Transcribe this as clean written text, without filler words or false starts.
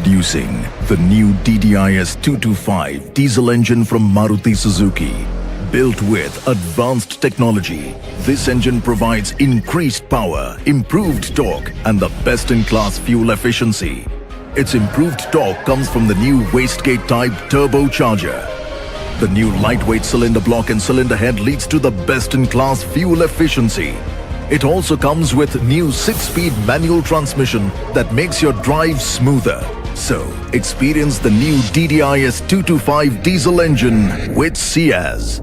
Introducing the new DDiS 225 diesel engine from Maruti Suzuki. Built with advanced technology, this engine provides increased power, improved torque, and the best-in-class fuel efficiency. Its improved torque comes from the new wastegate type turbocharger. The new lightweight cylinder block and cylinder head leads to the best-in-class fuel efficiency. It also comes with new 6-speed manual transmission that makes your drive smoother. So, experience the new DDiS 225 diesel engine with Ciaz.